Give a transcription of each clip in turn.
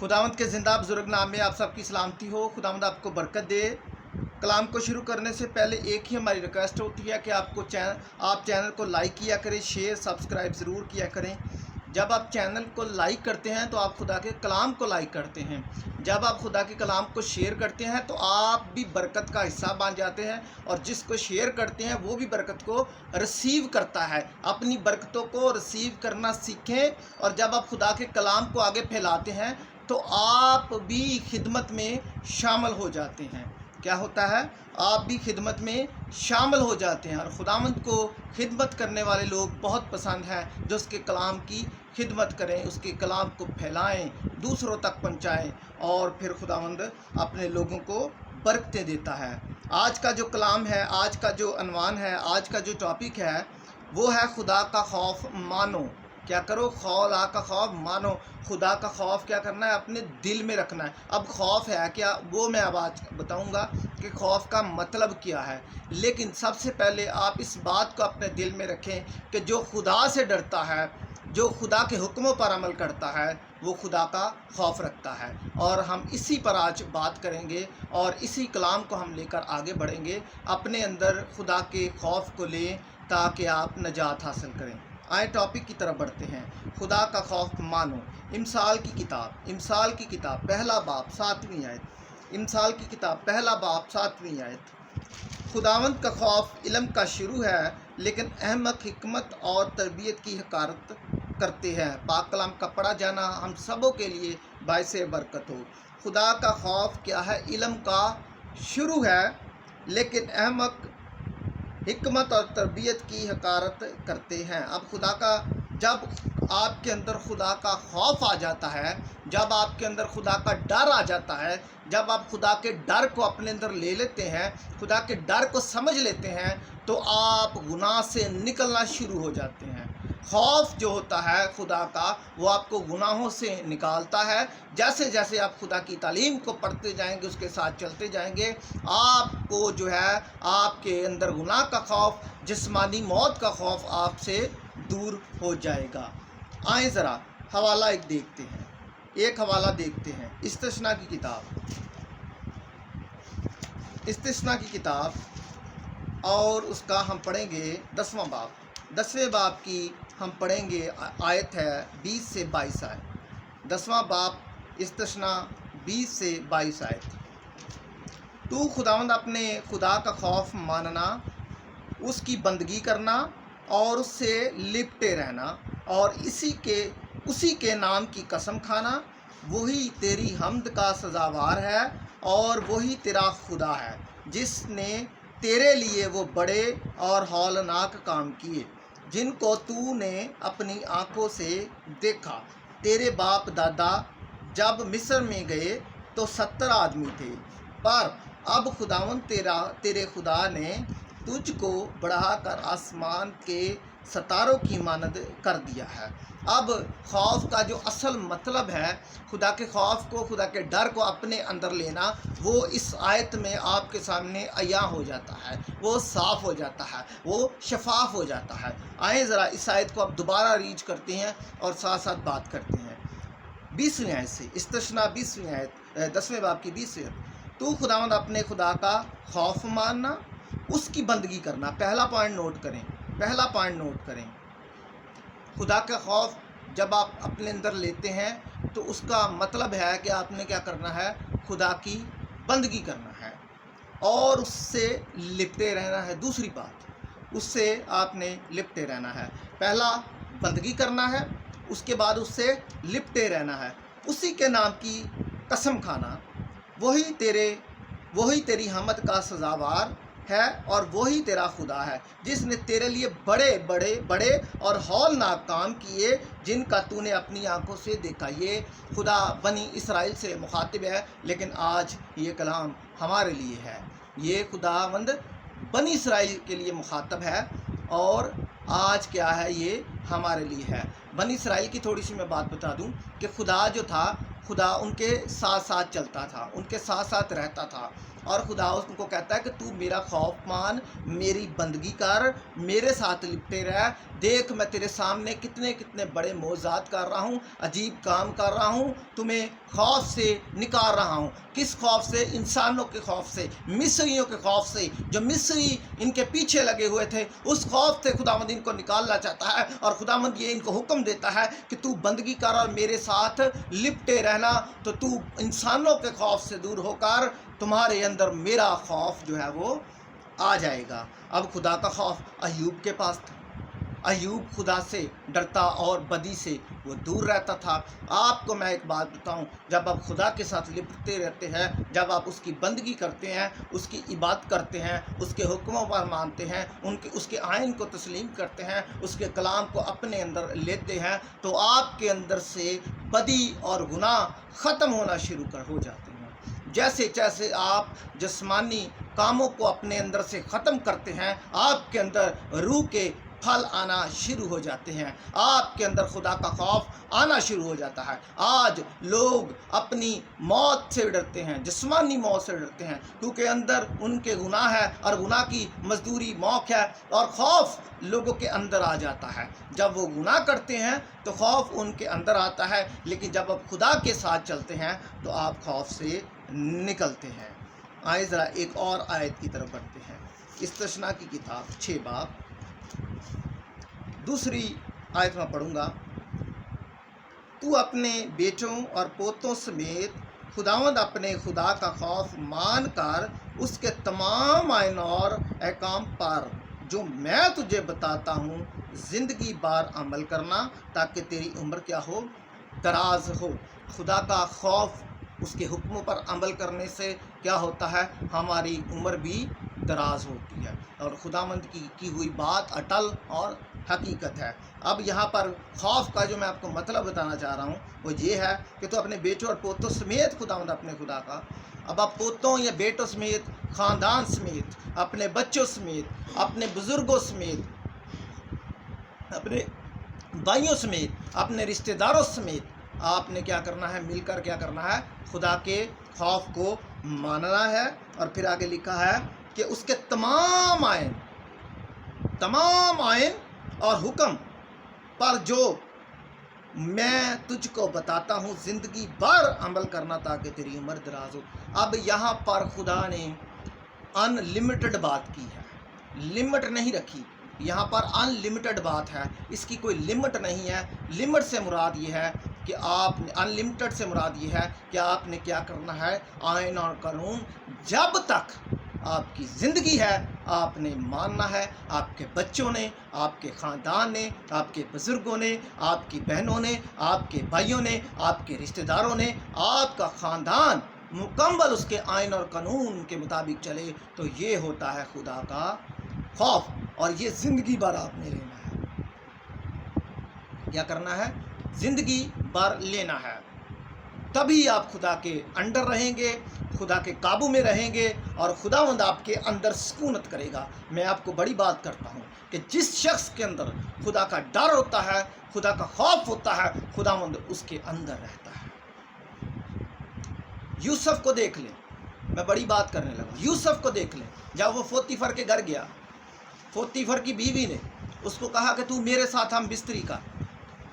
खुदावंद के ज़िंदा बुज़ुर्ग नाम में आप सबकी सलामती हो। खुदावंद आपको बरकत दे। कलाम को शुरू करने से पहले एक ही हमारी रिक्वेस्ट होती है कि आप चैनल को लाइक किया करें, शेयर सब्सक्राइब ज़रूर किया करें। जब आप चैनल को लाइक करते हैं तो आप खुदा के कलाम को लाइक करते हैं। जब आप खुदा के कलाम को शेयर करते हैं तो आप भी बरकत का हिस्सा बन जाते हैं, और जिसको शेयर करते हैं वो भी बरकत को रिसीव करता है। अपनी बरकतों को रिसीव करना सीखें, और जब आप खुदा के कलाम को आगे फैलाते हैं तो आप भी खिदमत में शामिल हो जाते हैं। क्या होता है? आप भी खिदमत में शामिल हो जाते हैं। और खुदावंद को खिदमत करने वाले लोग बहुत पसंद हैं, जो उसके कलाम की खिदमत करें, उसके कलाम को फैलाएं, दूसरों तक पहुंचाएं, और फिर खुदावंद अपने लोगों को बरकतें देता है। आज का जो कलाम है, आज का जो अनवान है, आज का जो टॉपिक है, वो है खुदा का खौफ मानो। क्या करो? खुदा का खौफ मानो। खुदा का खौफ क्या करना है? अपने दिल में रखना है। अब खौफ है क्या, वो मैं अब आज बताऊंगा कि खौफ का मतलब क्या है। लेकिन सबसे पहले आप इस बात को अपने दिल में रखें कि जो खुदा से डरता है, जो खुदा के हुक्मों पर अमल करता है, वो खुदा का खौफ रखता है। और हम इसी पर आज बात करेंगे, और इसी कलाम को हम लेकर आगे बढ़ेंगे। अपने अंदर खुदा के खौफ को लें ताकि आप नजात हासिल करें। आए टॉपिक की तरफ बढ़ते हैं। खुदा का खौफ मानो। इमसाल की किताब पहला बाब 7वीं आयत। इमसाल की किताब पहला बाब 7वीं आयत। खुदावंद का खौफ इल्म का शुरू है, लेकिन अहमक हिकमत और तरबियत की हकारत करते हैं। पाक कलाम का पढ़ा जाना हम सबों के लिए बाइस बरकत हो। खुदा का खौफ क्या है? इल्म का शुरू है, लेकिन अहमक हिकमत और तरबियत की हकारत करते हैं। अब जब आपके अंदर खुदा का खौफ आ जाता है, जब आपके अंदर खुदा का डर आ जाता है, जब आप खुदा के डर को अपने अंदर ले लेते हैं, खुदा के डर को समझ लेते हैं, तो आप गुनाह से निकलना शुरू हो जाते हैं। खौफ जो होता है खुदा का, वो आपको गुनाहों से निकालता है। जैसे जैसे आप खुदा की तालीम को पढ़ते जाएंगे, उसके साथ चलते जाएंगे, आपको जो है आपके अंदर गुनाह का खौफ, जिस्मानी मौत का खौफ आपसे दूर हो जाएगा। आए ज़रा हवाला एक हवाला देखते हैं। इस्तिस्ना की किताब और उसका हम पढ़ेंगे 10वां बाब। 10वें बाब की हम पढ़ेंगे, आयत है 20 से 22 आयत। 10वां बाब इस्तिस्ना 20 से 22 आयत। तू खुदावंद अपने खुदा का खौफ मानना, उसकी बंदगी करना और उससे लिपटे रहना, और उसी के नाम की कसम खाना। वही तेरी हमद का सजावार है, और वही तेरा खुदा है, जिसने तेरे लिए वो बड़े और हौलनाक काम किए, जिनको तूने अपनी आंखों से देखा। तेरे बाप दादा जब मिस्र में गए तो 70 आदमी थे, पर अब खुदावंद तेरे खुदा ने तुझको बढ़ाकर आसमान के सितारों की मानद कर दिया है। अब खौफ का जो असल मतलब है, खुदा के खौफ को, खुदा के डर को अपने अंदर लेना, वो इस आयत में आपके सामने अया हो जाता है, वो साफ़ हो जाता है, वो शफाफ हो जाता है। आए ज़रा इस आयत को आप दोबारा रीच करते हैं और साथ साथ बात करते हैं। 20वीं आयत से, इस्तिस्ना 20वीं आयत, 10वें बाब की 20वीं आयत। तू खुदावंद अपने खुदा का खौफ मानना, उसकी बंदगी करना। पहला पॉइंट नोट करें। खुदा का खौफ जब आप अपने अंदर लेते हैं तो उसका मतलब है कि आपने क्या करना है? खुदा की बंदगी करना है और उससे लिपटे रहना है। दूसरी बात, उससे आपने लिपटे रहना है। पहला बंदगी करना है, उसके बाद उससे लिपटे रहना है। उसी के नाम की कसम खाना। वही तेरी हमद का सजावार है, और वही तेरा खुदा है, जिसने तेरे लिए बड़े और हौलनाक काम किए, जिनका तूने अपनी आंखों से देखा। ये खुदा बनी इसराइल से मुखातिब है, लेकिन आज ये कलाम हमारे लिए है। ये खुदावंद बनी इसराइल के लिए मुखातब है, और आज क्या है? ये हमारे लिए है। बनी इसराइल की थोड़ी सी मैं बात बता दूं कि खुदा जो था, खुदा उनके साथ साथ चलता था, उनके साथ साथ रहता था, और खुदा उनको कहता है कि तू मेरा खौफ मान, मेरी बंदगी कर, मेरे साथ लिपटे रह। देख मैं तेरे सामने कितने कितने बड़े मौज़ात कर रहा हूँ, अजीब काम कर रहा हूँ, तुम्हें खौफ से निकाल रहा हूँ। किस खौफ से? इंसानों के खौफ से, मिस्रियों के खौफ से। जो मिस्री इनके पीछे लगे हुए थे, उस खौफ से खुदावंद इनको निकालना चाहता है। और खुदावंद ये इनको हुक्म देता है कि तू बंदगी कर और मेरे साथ लिपटे रहना, तो तू इंसानों के खौफ से दूर होकर तुम्हारे अंदर मेरा खौफ जो है वो आ जाएगा। अब खुदा का खौफ अय्यूब के पास था। अय्यूब खुदा से डरता और बदी से वो दूर रहता था। आपको मैं एक बात बताऊं, जब आप खुदा के साथ लिपटते रहते हैं, जब आप उसकी बंदगी करते हैं, उसकी इबादत करते हैं, उसके हुक्मों पर मानते हैं, उसके आइन को तस्लीम करते हैं, उसके कलाम को अपने अंदर लेते हैं, तो आपके अंदर से बदी और गुनाह ख़त्म होना शुरू हो जाते हैं। जैसे जैसे आप जिस्मानी कामों को अपने अंदर से ख़त्म करते हैं, आपके अंदर रूह के फल आना शुरू हो जाते हैं, आपके अंदर खुदा का खौफ आना शुरू हो जाता है। आज लोग अपनी मौत से डरते हैं, जिस्मानी मौत से डरते हैं, क्योंकि अंदर उनके गुनाह है और गुनाह की मजदूरी मौत है, और खौफ लोगों के अंदर आ जाता है। जब वो गुनाह करते हैं तो खौफ उनके अंदर आता है, लेकिन जब आप खुदा के साथ चलते हैं तो आप खौफ से निकलते हैं। आइए ज़रा एक और आयत की तरफ बढ़ते हैं। इस्तिश्ना की किताब 6 बाब दूसरी आयत में पढ़ूंगा। तू अपने बेटों और पोतों समेत खुदावंद अपने खुदा का खौफ मान कर उसके तमाम आइन और अहकाम पर जो मैं तुझे बताता हूँ ज़िंदगी भर अमल करना, ताकि तेरी उम्र क्या हो? दराज हो। खुदा का खौफ, उसके हुक्मों पर अमल करने से क्या होता है? हमारी उम्र भी दराज होती है, और खुदावंद की हुई बात अटल और हकीकत है। अब यहाँ पर खौफ का जो मैं आपको मतलब बताना चाह रहा हूँ वो ये है कि तो अपने बेटों और पोतों समेत खुदावंद अपने खुदा का, अब आप पोतों या बेटों समेत, ख़ानदान समेत, अपने बच्चों समेत, अपने बुज़ुर्गों समेत, अपने भाइयों समेत, अपने रिश्तेदारों समेत आपने क्या करना है? मिलकर क्या करना है? खुदा के खौफ को मानना है। और फिर आगे लिखा है कि उसके तमाम आइन और हुक्म पर जो मैं तुझको बताता हूँ ज़िंदगी भर अमल करना, ताकि तेरी उम्र दराज हो। अब यहाँ पर खुदा ने अनलिमिटेड बात की है, लिमिट नहीं रखी। यहाँ पर अनलिमिटेड बात है, इसकी कोई लिमिट नहीं है। लिमिट से मुराद ये है कि आप, अनलिमिटेड से मुराद ये है कि आपने क्या करना है? आइन और कानून जब तक आपकी ज़िंदगी है आपने मानना है। आपके बच्चों ने, आपके ख़ानदान ने, आपके बुज़ुर्गों ने, आपकी बहनों ने, आपके भाइयों ने, आपके रिश्तेदारों ने, आपका ख़ानदान मुकम्मल उसके आइन और कानून के मुताबिक चले, तो ये होता है खुदा का खौफ। और ये ज़िंदगी भर आपने लेना है। क्या करना है? ज़िंदगी भर लेना है। तभी आप खुदा के अंडर रहेंगे, खुदा के काबू में रहेंगे, और खुदावंद आपके अंदर सुकूनत करेगा। मैं आपको बड़ी बात करता हूँ कि जिस शख्स के अंदर खुदा का डर होता है, खुदा का खौफ होता है, खुदावंद उसके अंदर रहता है। यूसुफ को देख लें, मैं बड़ी बात करने लगा। यूसुफ को देख लें, जब वो पोतीफर के घर गया, पोतीफर की बीवी ने उसको कहा कि तू मेरे साथ हम बिस्तरी कर।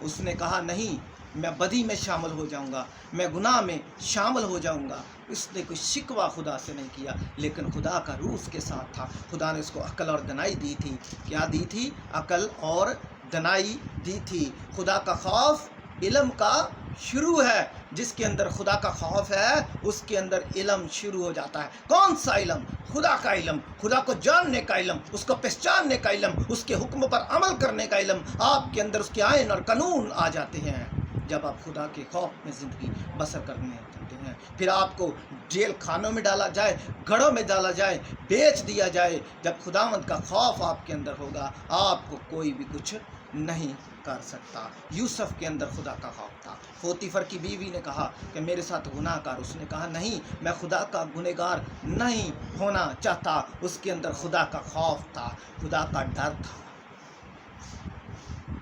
उसने कहा नहीं, मैं बदी में शामिल हो जाऊंगा, मैं गुनाह में शामिल हो जाऊंगा। इसने कोई शिकवा खुदा से नहीं किया, लेकिन खुदा का रूह उसके साथ था। खुदा ने उसको अकल और दनाई दी थी। क्या दी थी? अकल और दनाई दी थी। खुदा का खौफ इल्म का शुरू है। जिसके अंदर खुदा का खौफ है उसके अंदर इल्म शुरू हो जाता है। कौन सा इल्म? खुदा का इल्म, खुदा को जानने का इल्म, उसको पहचानने का इल्म, उसके हुक्म पर अमल करने का इल्म। आपके अंदर उसके आइन और कानून आ जाते हैं जब आप खुदा के खौफ में ज़िंदगी बसर करने लगते हैं। फिर आपको जेल खानों में डाला जाए, घरों में डाला जाए, बेच दिया जाए, जब खुदावंद का खौफ आपके अंदर होगा आपको कोई भी कुछ नहीं कर सकता। यूसुफ के अंदर खुदा का खौफ था। पोतीफर की बीवी ने कहा कि मेरे साथ गुनाह कर। उसने कहा नहीं, मैं खुदा का गुनहगार नहीं होना चाहता। उसके अंदर खुदा का खौफ था, खुदा का डर था।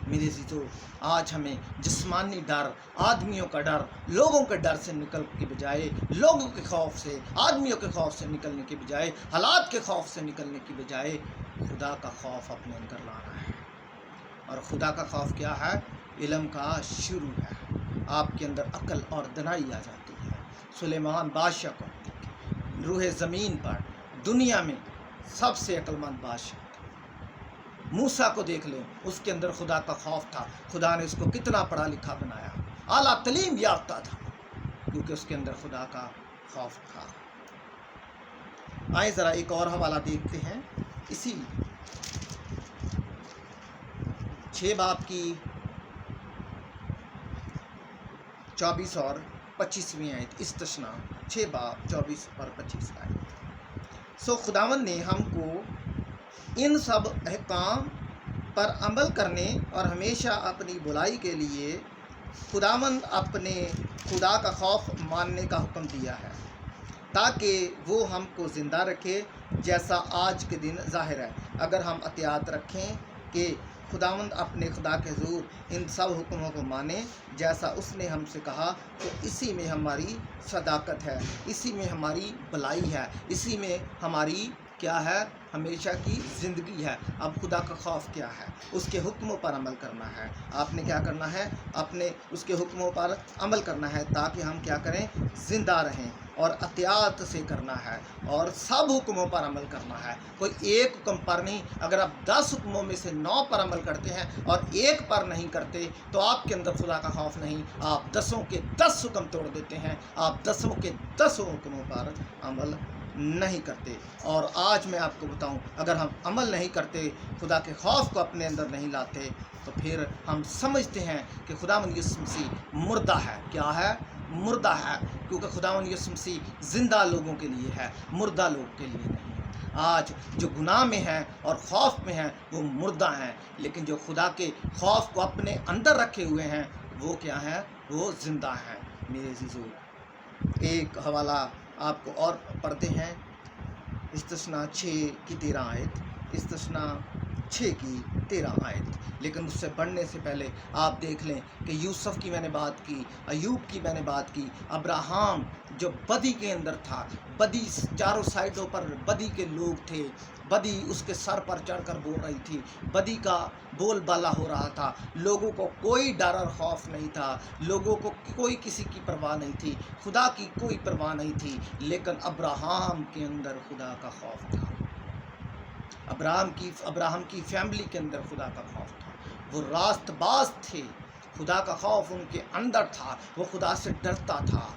मेरे अज़ीज़ों, आज हमें जिस्मानी डर, आदमियों का डर, लोगों के डर से निकल के बजाय, लोगों के खौफ से, आदमियों के खौफ से निकलने के बजाय, हालात के खौफ से निकलने की बजाय खुदा का खौफ अपने अंदर लाना है। और खुदा का खौफ क्या है? इल्म का शुरू है। आपके अंदर अक्ल और दनाई आ जाती है। सुलेमान बादशाह को रूह ज़मीन पर दुनिया में सबसे अक्लमंद बादशाह, मूसा को देख लें, उसके अंदर खुदा का खौफ था। खुदा ने उसको कितना पढ़ा लिखा बनाया, आला तलीम याफ्ता था, क्योंकि उसके अंदर खुदा का खौफ था। आए ज़रा एक और हवाला देखते हैं, इसी 6 बाब की 24 और 25वीं आयत, इस्तिस्ना 6 बाब 24 और 25 आयत। सो खुदावंद ने हमको इन सब अहकाम पर अमल करने और हमेशा अपनी बुराई के लिए खुदावंद अपने खुदा का खौफ मानने का हुक्म दिया है, ताकि वो हमको ज़िंदा रखे, जैसा आज के दिन ज़ाहिर है। अगर हम एहतियात रखें कि खुदावंद अपने खुदा के ज़रूर इन सब हुक्मों को माने जैसा उसने हमसे कहा, तो इसी में हमारी सदाकत है, इसी में हमारी भलाई है, इसी में हमारी क्या है? हमेशा की ज़िंदगी है। अब खुदा का खौफ क्या है? उसके हुक्मों पर अमल करना है। आपने क्या करना है? अपने उसके हुक्मों पर अमल करना है, ताकि हम क्या करें? ज़िंदा रहें। और एहतियात से करना है और सब हुक्मों पर अमल करना है, कोई एक हुक्म पर नहीं। अगर आप 10 हुक्मों में से 9 पर अमल करते हैं और एक पर नहीं करते, तो आपके अंदर खुदा का खौफ नहीं, आप 10 के 10 हुक्म तोड़ देते हैं, आप 10 के 10 हुक्मों पर अमल नहीं करते। और आज मैं आपको बताऊं, अगर हम अमल नहीं करते, खुदा के खौफ को अपने अंदर नहीं लाते, तो फिर हम समझते हैं कि खुदावंद यीशु मसीह मुर्दा है। क्या है? मुर्दा है, क्योंकि खुदावंद यीशु मसीह ज़िंदा लोगों के लिए है, मुर्दा लोग के लिए नहीं है। आज जो गुनाह में हैं और खौफ में हैं, वो मुर्दा हैं, लेकिन जो खुदा के खौफ को अपने अंदर रखे हुए हैं, वो क्या हैं? वो ज़िंदा हैं। मेरे अज़ीज़ों, एक हवाला आपको और पढ़ते हैं, इस्तिस्ना 6 की 13 आयत, इस्तिस्ना 6 की 13 आयत। लेकिन उससे बढ़ने से पहले आप देख लें कि यूसुफ की मैंने बात की, अयूब की मैंने बात की, अब्राहम जो बदी के अंदर था, बदी चारों साइडों पर बदी के लोग थे, बदी उसके सर पर चढ़कर बोल रही थी, बदी का बोलबाला हो रहा था, लोगों को कोई डर और खौफ नहीं था, लोगों को कोई किसी की परवाह नहीं थी, खुदा की कोई परवाह नहीं थी, लेकिन अब्राहम के अंदर खुदा का खौफ था। अब्राहम की फैमिली के अंदर खुदा का खौफ था, वो रास्तबाज थे, खुदा का खौफ उनके अंदर था, वो खुदा से डरता था,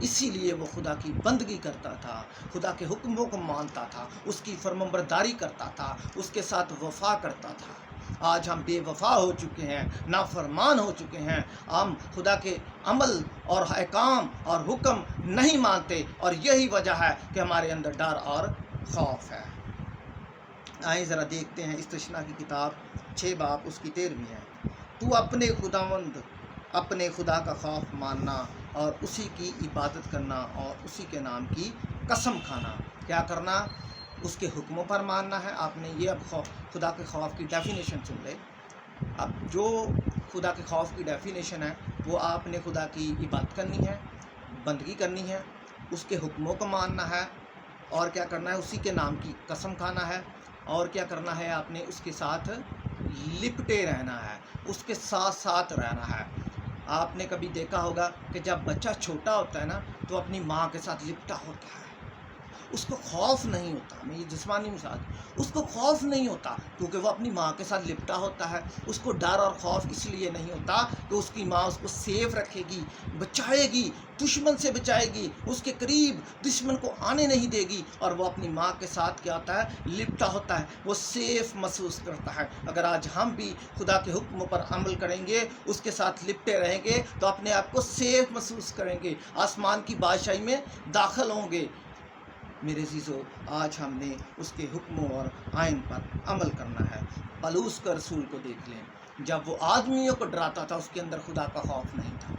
इसीलिए वो खुदा की बंदगी करता था, खुदा के हुक्मों को मानता था, उसकी फरमाबरदारी करता था, उसके साथ वफा करता था। आज हम बेवफा हो चुके हैं, नाफरमान हो चुके हैं, हम खुदा के अमल और अहकाम और हुक्म नहीं मानते, और यही वजह है कि हमारे अंदर डर और खौफ है। आइए ज़रा देखते हैं इस्तिस्ना की किताब 6 बाब उसकी 13वीं है। तू अपने खुदा का खौफ मानना और उसी की इबादत करना और उसी के नाम की कसम खाना। क्या करना? उसके हुक्मों पर मानना है। आपने ये अब खुदा के खौफ की डेफिनेशन सुन ले। अब जो खुदा के खौफ की डेफिनेशन है, वो आपने खुदा की इबादत करनी है, बंदगी करनी है, उसके हुक्मों को मानना है, और क्या करना है? उसी के नाम की कसम खाना है, और क्या करना है? आपने उसके साथ लिपटे रहना है, उसके साथ साथ रहना है। आपने कभी देखा होगा कि जब बच्चा छोटा होता है ना, तो अपनी माँ के साथ लिपटा होता है, उसको खौफ नहीं होता। मैं ये जिस्मानी मिसाल, उसको खौफ नहीं होता, क्योंकि वो अपनी माँ के साथ लिपटा होता है। उसको डर और खौफ इसलिए नहीं होता कि उसकी माँ उसको सेफ रखेगी, बचाएगी, दुश्मन से बचाएगी, उसके करीब दुश्मन को आने नहीं देगी, और वो अपनी माँ के साथ क्या होता है? लिपटा होता है, वो सेफ महसूस करता है। अगर आज हम भी खुदा के हुक्म पर अमल करेंगे, उसके साथ लिपटे रहेंगे, तो अपने आप को सेफ महसूस करेंगे, आसमान की बादशाही में दाखिल होंगे। मेरे अज़ीज़ों, आज हमने उसके हुक्मों और आइन पर अमल करना है। पलूस का रसूल को देख लें, जब वो आदमियों को डराता था, उसके अंदर खुदा का खौफ नहीं था।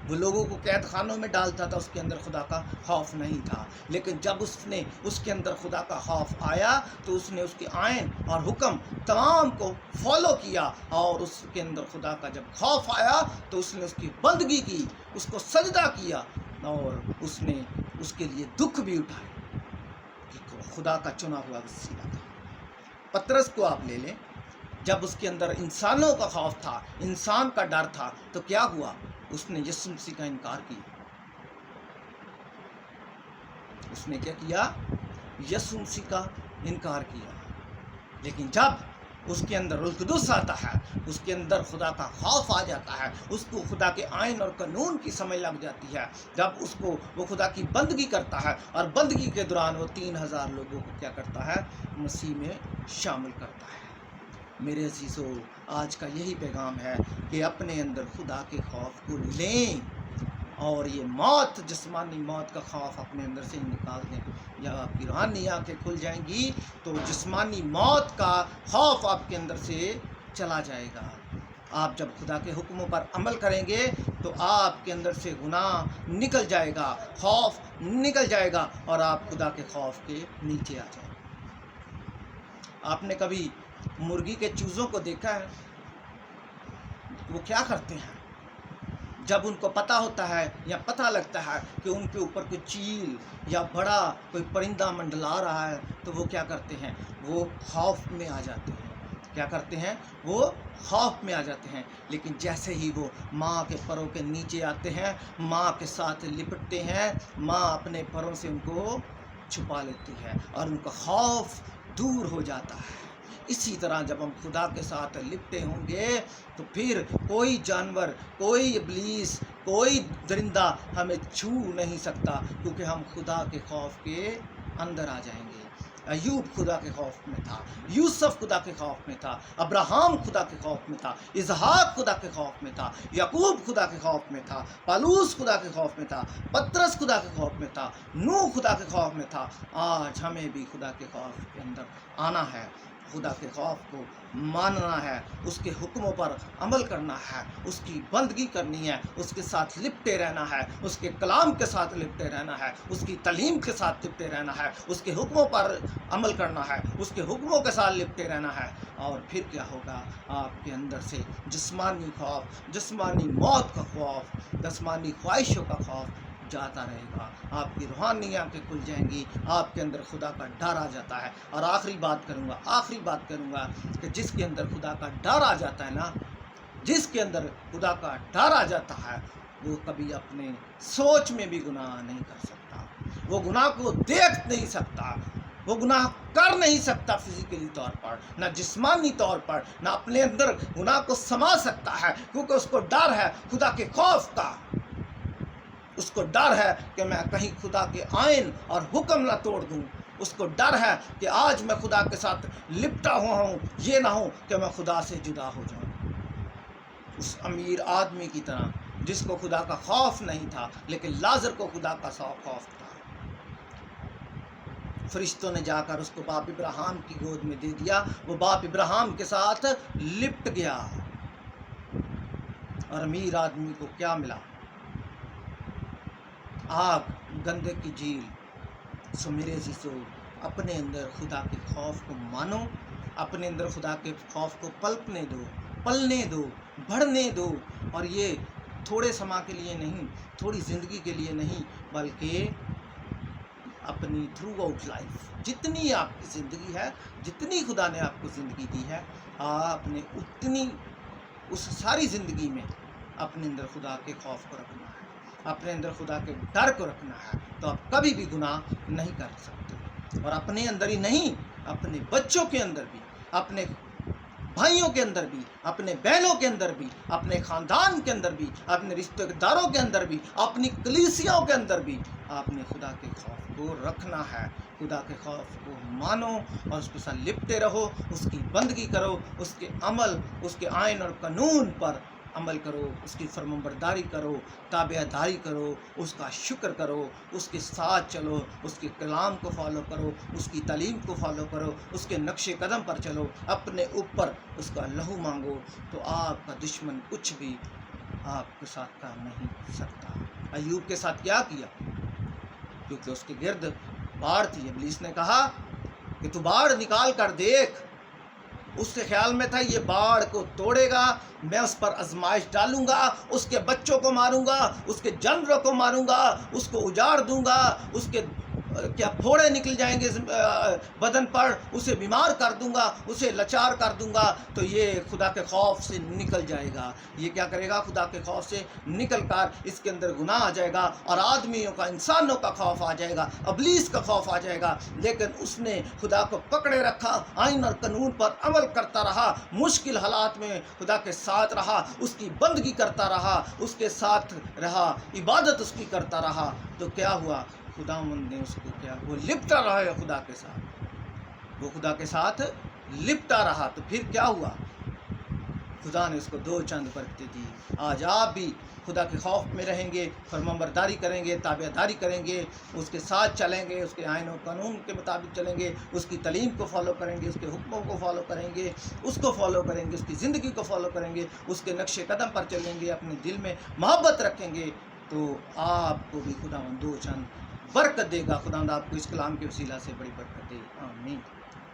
वो लोगों को कैद खानों में डालता था, उसके अंदर खुदा का खौफ नहीं था। लेकिन जब उसने उसके अंदर खुदा का खौफ आया तो उसने उसके आयन और हुक्म तमाम को फॉलो किया, और उसके अंदर खुदा का जब खौफ आया तो उसने उसकी बंदगी की, उसको सजदा किया, और उसने उसके लिए दुख भी उठाए कि खुदा का चुना हुआ वसीला था। पतरस को आप ले लें, जब उसके अंदर इंसानों का खौफ था, इंसान का डर था, तो क्या हुआ? उसने यीशु मसीह का इनकार किया। उसने क्या किया? यीशु मसीह का इनकार किया। लेकिन जब उसके अंदर रूह कुदुस आता है, उसके अंदर खुदा का खौफ आ जाता है, उसको खुदा के आयन और कानून की समझ लग जाती है, जब उसको वो खुदा की बंदगी करता है, और बंदगी के दौरान वो 3000 लोगों को क्या करता है? मसीह में शामिल करता है। मेरे अजीज़ों, आज का यही पैगाम है कि अपने अंदर खुदा के खौफ को लें, और ये मौत, जिस्मानी मौत का खौफ अपने अंदर से निकाल दें। या आपकी रूहानी आंखें खुल जाएंगी तो जिस्मानी मौत का खौफ आपके अंदर से चला जाएगा। आप जब खुदा के हुक्मों पर अमल करेंगे तो आपके अंदर से गुनाह निकल जाएगा, खौफ निकल जाएगा, और आप खुदा के खौफ के नीचे आ जाएंगे। आपने कभी मुर्गी के चूज़ों को देखा है? वो क्या करते हैं? जब उनको पता होता है या पता लगता है कि उनके ऊपर कोई चील या बड़ा कोई परिंदा मंडला रहा है, तो वो क्या करते हैं? वो खौफ में आ जाते हैं। क्या करते हैं? वो खौफ में आ जाते हैं। लेकिन जैसे ही वो माँ के परों के नीचे आते हैं, माँ के साथ लिपटते हैं, माँ अपने परों से उनको छुपा लेती है और उनका खौफ दूर हो जाता है। इसी तरह जब हम खुदा के साथ लिपटे होंगे तो फिर कोई जानवर, कोई इब्लीस, कोई दरिंदा हमें छू नहीं सकता, क्योंकि हम खुदा के खौफ के अंदर आ जाएंगे। अयूब खुदा के खौफ में था, यूसुफ खुदा के खौफ में था, अब्राहम खुदा के खौफ में था, इसहाक खुदा के खौफ में था, याकूब खुदा के खौफ में था, पालूस खुदा के खौफ में था, पतरस खुदा के खौफ में था, नूह खुदा के खौफ में था। आज हमें भी खुदा के खौफ के अंदर आना है, खुदा के खौफ को मानना है, उसके हुक्मों पर अमल करना है, उसकी बंदगी करनी है, उसके साथ लिपटे रहना है, उसके कलाम के साथ लिपटे रहना है, उसकी तालीम के साथ लिपटे रहना है, उसके हुक्मों पर अमल करना है, उसके हुक्मों के साथ लिपटे रहना है। और फिर क्या होगा? आपके अंदर से जिस्मानी खौफ, जिस्मानी मौत का खौफ, जिस्मानी ख्वाहिशों का खौफ जाता रहेगा। आपकी रूहानी आंखें खुल जाएंगी, आपके अंदर खुदा का डर आ जाता है। और आखिरी बात करूंगा कि जिसके अंदर खुदा का डर आ जाता है ना, जिसके अंदर खुदा का डर आ जाता है, वो कभी अपने सोच में भी गुनाह नहीं कर सकता, वो गुनाह को देख नहीं सकता, वो गुनाह कर नहीं सकता फिजिकली तौर पर, ना जिस्मानी तौर पर, ना अपने अंदर गुनाह को समा सकता है, क्योंकि उसको डर है खुदा के खौफ का। उसको डर है कि मैं कहीं खुदा के आयन और हुक्म ना तोड़ दूं। उसको डर है कि आज मैं खुदा के साथ लिपटा हुआ हूँ, ये ना हो कि मैं खुदा से जुदा हो जाऊं। उस अमीर आदमी की तरह जिसको खुदा का खौफ नहीं था, लेकिन लाजर को खुदा का खौफ था। फरिश्तों ने जाकर उसको बाप इब्राहिम की गोद में दे दिया, वो बाप इब्राहिम के साथ लिपट गया। और अमीर आदमी को क्या मिला? आग, गंदे की झील। सो मेरे अजीज़ों, अपने अंदर खुदा के खौफ को मानो, अपने अंदर खुदा के खौफ को पलने दो, बढ़ने दो। और ये थोड़े समय के लिए नहीं, थोड़ी ज़िंदगी के लिए नहीं, बल्कि अपनी थ्रू आउट लाइफ, जितनी आपकी ज़िंदगी है, जितनी खुदा ने आपको ज़िंदगी दी है, आपने उतनी उस सारी ज़िंदगी में अपने अंदर खुदा के खौफ को रखना है, अपने अंदर खुदा के डर को रखना है, तो आप कभी भी गुनाह नहीं कर सकते। और अपने अंदर ही नहीं, अपने बच्चों के अंदर भी, अपने भाइयों के अंदर भी, अपने बहनों के अंदर भी, अपने ख़ानदान के अंदर भी, अपने रिश्तेदारों के अंदर भी, अपनी कलीसियाओं के अंदर भी आपने खुदा के खौफ को रखना है। खुदा के खौफ को मानो और उसके साथ लिपटे रहो, उसकी बंदगी करो, उसके अमल, उसके आयन और कानून पर अमल करो, उसकी फरमाबरदारी करो, ताबेदारी करो, उसका शुक्र करो, उसके साथ चलो, उसके कलाम को फॉलो करो, उसकी तालीम को फॉलो करो, उसके नक्शे कदम पर चलो, अपने ऊपर उसका लहू मांगो, तो आपका दुश्मन कुछ भी आपके साथ काम नहीं सकता। अय्यूब के साथ क्या किया? क्योंकि उसके गिर्द बाढ़ थी। इब्लीस ने कहा कि तू बाढ़ निकाल कर देख। उसके ख्याल में था ये बाढ़ को तोड़ेगा, मैं उस पर आजमाइश डालूंगा, उसके बच्चों को मारूंगा, उसके जानवरों को मारूंगा, उसको उजाड़ दूंगा, उसके क्या फोड़े निकल जाएंगे बदन पर, उसे बीमार कर दूंगा, उसे लाचार कर दूंगा, तो ये खुदा के खौफ से निकल जाएगा। ये क्या करेगा? खुदा के खौफ से निकल कर इसके अंदर गुनाह आ जाएगा और आदमियों का, इंसानों का खौफ आ जाएगा, इब्लीस का खौफ आ जाएगा। लेकिन उसने खुदा को पकड़े रखा, आइन और कानून पर अमल करता रहा, मुश्किल हालात में खुदा के साथ रहा, उसकी बंदगी करता रहा, उसके साथ रहा, इबादत उसकी करता रहा। तो क्या हुआ? खुदावंद ने उसको क्या, वो लिपटा रहा है खुदा के साथ, वो खुदा के साथ लिपटा रहा। तो फिर क्या हुआ? खुदा ने उसको 2 चंद बरकतें दी। आज आप भी खुदा के खौफ में रहेंगे, फरमाबरदारी करेंगे, ताबेदारी करेंगे, उसके साथ चलेंगे, उसके आइन और कानून के मुताबिक चलेंगे, उसकी तलीम को फॉलो करेंगे, उसके हुक्मों को फॉलो करेंगे, उसको फॉलो करेंगे, उसकी ज़िंदगी को फॉलो करेंगे, उसके नक्शे कदम पर चलेंगे, अपने दिल में मोहब्बत रखेंगे, तो आपको भी खुदावंद 2 चंद बरकत देगा। खुदावंद आपको इस कलाम के वसीला से बड़ी बरकत दे। आमीन।